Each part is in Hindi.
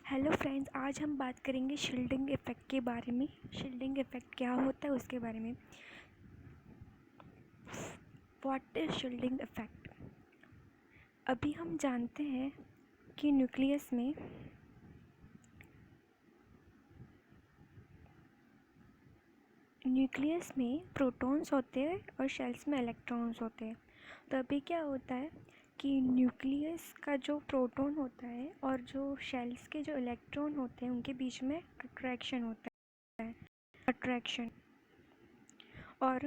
हेलो फ्रेंड्स, आज हम बात करेंगे शील्डिंग इफ़ेक्ट के बारे में। शील्डिंग इफ़ेक्ट क्या होता है उसके बारे में। What is shielding effect? अभी हम जानते हैं कि न्यूक्लियस में प्रोटॉन्स होते हैं और शेल्स में इलेक्ट्रॉन्स होते हैं। तो अभी क्या होता है कि न्यूक्लियस का जो प्रोटॉन होता है और जो शेल्स के जो इलेक्ट्रॉन होते हैं उनके बीच में अट्रैक्शन होता है। अट्रैक्शन और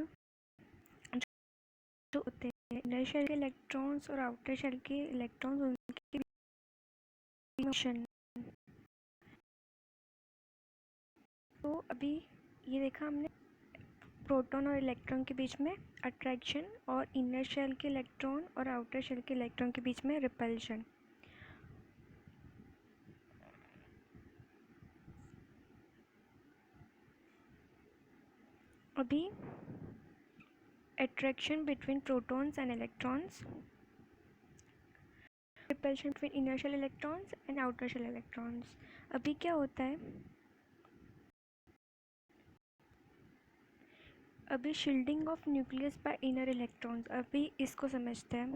जो होते हैं इनर शेल के इलेक्ट्रॉन्स और आउटर शेल के इलेक्ट्रॉन्स उनके मोशन। तो अभी ये देखा हमने प्रोटॉन और इलेक्ट्रॉन के बीच में अट्रैक्शन और इनर शेल के इलेक्ट्रॉन और आउटर शेल के इलेक्ट्रॉन के बीच में रिपल्शन। अभी attraction between protons and electrons, repulsion between inner shell electrons and outer shell electrons। अभी क्या होता है, अभी shielding of nucleus bye inner electrons, अभी इसको समझते हैं।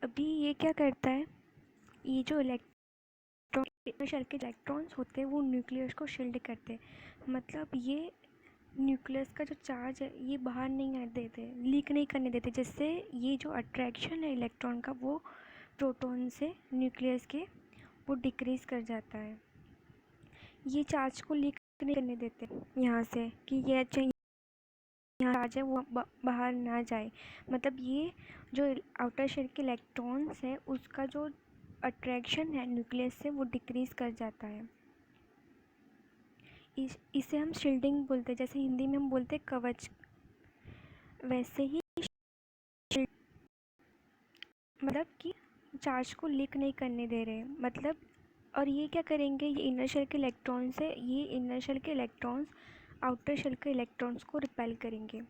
अभी ये क्या करता है, ये जो इलेक्ट्रॉन इनर शेल के इलेक्ट्रॉन्स होते हैं वो न्यूक्लियस को शील्ड करते हैं। मतलब ये न्यूक्लियस का जो चार्ज है ये बाहर नहीं आने देते, लीक नहीं करने देते, जिससे ये जो अट्रैक्शन है इलेक्ट्रॉन का वो प्रोटॉन से न्यूक्लियस के वो डिक्रीज़ कर जाता है। ये चार्ज को लीक नहीं करने देते यहाँ से कि ये अच्छा यहाँ चार्ज है वो बाहर ना जाए। मतलब ये जो आउटर शेल के इलेक्ट्रॉन्स है उसका जो अट्रैक्शन है न्यूक्लियस से वो डिक्रीज़ कर जाता है। इसे हम शील्डिंग बोलते हैं। जैसे हिंदी में हम बोलते हैं कवच, वैसे ही मतलब कि चार्ज को लीक नहीं करने दे रहे मतलब। और ये क्या करेंगे, ये इनर शेल के इलेक्ट्रॉन्स है, ये इनर शेल के इलेक्ट्रॉन्स आउटर शेल के इलेक्ट्रॉन्स को रिपेल करेंगे।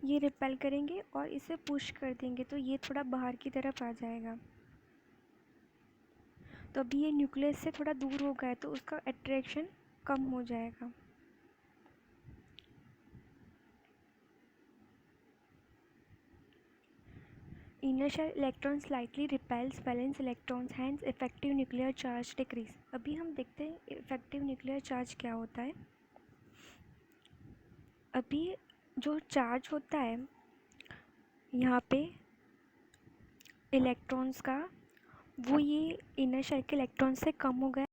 ये रिपेल करेंगे और इसे पुश कर देंगे तो ये थोड़ा बाहर की तरफ आ जाएगा। तो अभी ये न्यूक्लियस से थोड़ा दूर हो गया तो उसका अट्रैक्शन कम हो जाएगा। Inner shell electron slightly repels valence electrons, hence effective nuclear charge decrease। अभी हम देखते हैं इफेक्टिव न्यूक्लियर चार्ज क्या होता है। अभी जो चार्ज होता है यहाँ पे इलेक्ट्रॉन्स का, वो ये इनर शेल के इलेक्ट्रॉन से कम हो गया।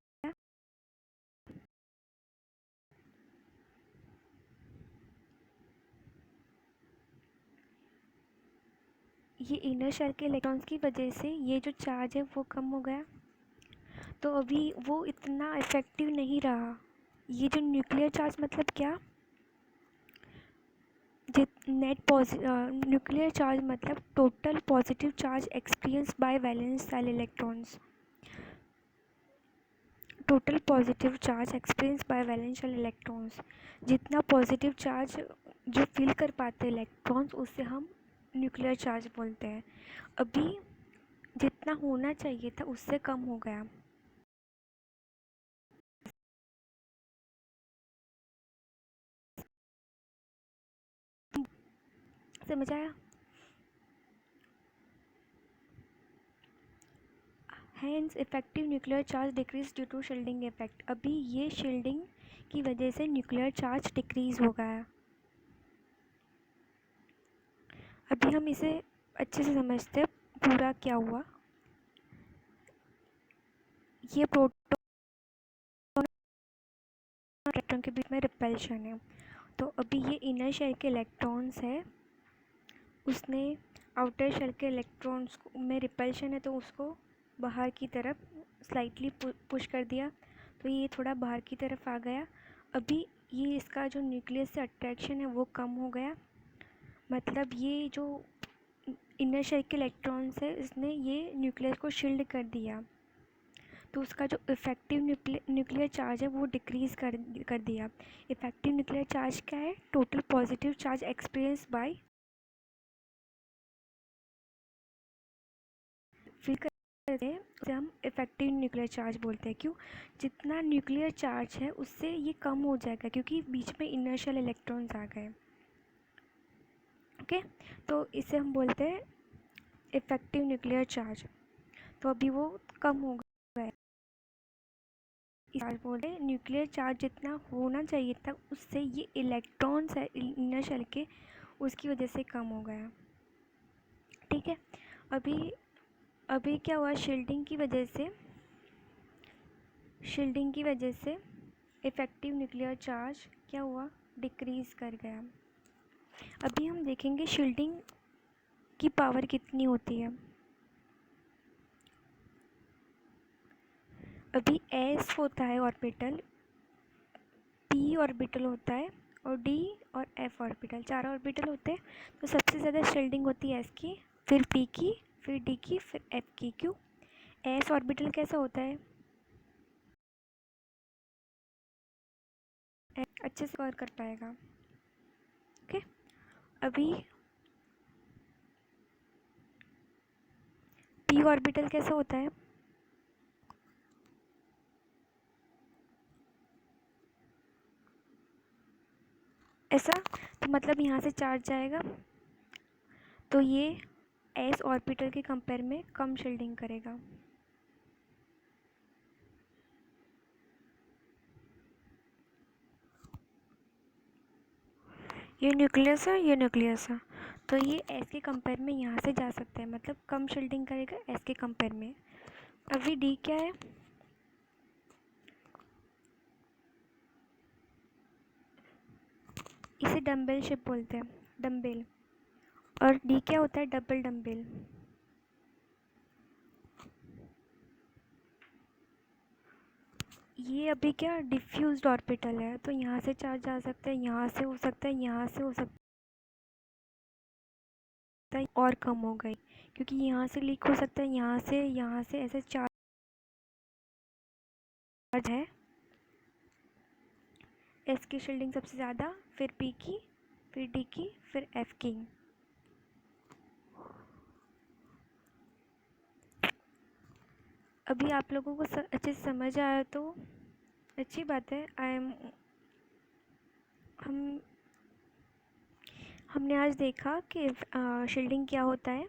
ये इनर शेल के इलेक्ट्रॉन्स की वजह से ये जो चार्ज है वो कम हो गया, तो अभी वो इतना इफ़ेक्टिव नहीं रहा। ये जो न्यूक्लियर चार्ज मतलब क्या, न्यूक्लियर चार्ज मतलब total positive charge experience by valence shell electrons. Total positive charge experience by valence shell electrons, जितना पॉजिटिव चार्ज जो फील कर पाते हैं इलेक्ट्रॉन्स उससे हम न्यूक्लियर चार्ज बोलते हैं। अभी जितना होना चाहिए था उससे कम हो गया। समझ आया? Hence effective nuclear charge decrease due to shielding effect. अभी ये शील्डिंग की वजह से न्यूक्लियर चार्ज डिक्रीज हो गया। अभी हम इसे अच्छे से समझते हैं पूरा क्या हुआ। ये प्रोटॉन और इलेक्ट्रॉन के बीच में रिपल्शन है। तो अभी ये इनर शेल के इलेक्ट्रॉन्स है, उसने आउटर शेल के इलेक्ट्रॉन्स में रिपल्शन है तो उसको बाहर की तरफ स्लाइटली पुश कर दिया, तो ये थोड़ा बाहर की तरफ आ गया। अभी ये इसका जो न्यूक्लियस से अट्रैक्शन है वो कम हो गया। मतलब ये जो इनर शेल के इलेक्ट्रॉन्स है इसने ये न्यूक्लियस को शील्ड कर दिया, तो उसका जो इफ़ेक्टिव न्यूक्लियर चार्ज है वो डिक्रीज़ कर दिया। इफ़ेक्टिव न्यूक्लियर चार्ज क्या है, total positive charge experience by feel उसे हम इफ़ेक्टिव न्यूक्लियर चार्ज बोलते हैं। क्यों? जितना न्यूक्लियर चार्ज है उससे ये कम हो जाएगा क्योंकि बीच में इनर्शियल इलेक्ट्रॉन्स आ गए। ओके, तो इसे हम बोलते हैं इफ़ेक्टिव न्यूक्लियर चार्ज। तो अभी वो कम हो गया है, चार्ज बोलते हैं न्यूक्लियर चार्ज जितना होना चाहिए था उससे ये इलेक्ट्रॉन्स है इनर शेल के, उसकी वजह से कम हो गया। ठीक है, अभी अभी क्या हुआ, शील्डिंग की वजह से इफ़ेक्टिव न्यूक्लियर चार्ज क्या हुआ, डिक्रीज़ कर गया। अभी हम देखेंगे शील्डिंग की पावर कितनी होती है। अभी एस होता है ऑर्बिटल, पी ऑर्बिटल होता है और डी और एफ ऑर्बिटल, 4 ऑर्बिटल होते हैं। तो सबसे ज़्यादा शील्डिंग होती है एस की, फिर पी की, फिर डी की, फिर एफ की। क्यों? एस ऑर्बिटल कैसा होता है, अच्छे से कवर कर पाएगा। ओके, अभी पी ऑर्बिटल कैसा होता है, ऐसा, तो मतलब यहाँ से चार्ज जाएगा तो ये एस ऑर्बिटल के कंपेयर में कम शील्डिंग करेगा। ये न्यूक्लियस है, ये न्यूक्लियस है, तो ये एस के कंपेयर में यहाँ से जा सकता है, मतलब कम शील्डिंग करेगा एस के कंपेयर में। अभी डी क्या है, इसे डम्बल शिप बोलते हैं, डम्बल। और डी क्या होता है, डबल डम्बल। ये अभी क्या डिफ्यूज्ड ऑर्बिटल है, तो यहाँ से चार्ज आ सकता है, यहाँ से हो सकता है, यहाँ से हो सकता है, और कम हो गई क्योंकि यहाँ से लीक हो सकता है, यहाँ से ऐसे चार्ज है। एस की शील्डिंग सबसे ज़्यादा, फिर पी की, फिर डी की, फिर एफ की। अभी आप लोगों को अच्छे से समझ आया तो अच्छी बात है। हम हमने आज देखा कि शील्डिंग क्या होता है,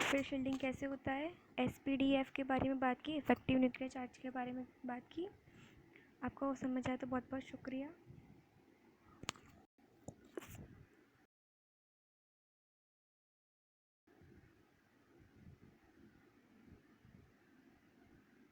फिर शील्डिंग कैसे होता है, एसपीडीएफ के बारे में बात की, इफेक्टिव न्यूक्लियर चार्ज के बारे में बात की। आपको समझ आया तो बहुत बहुत शुक्रिया।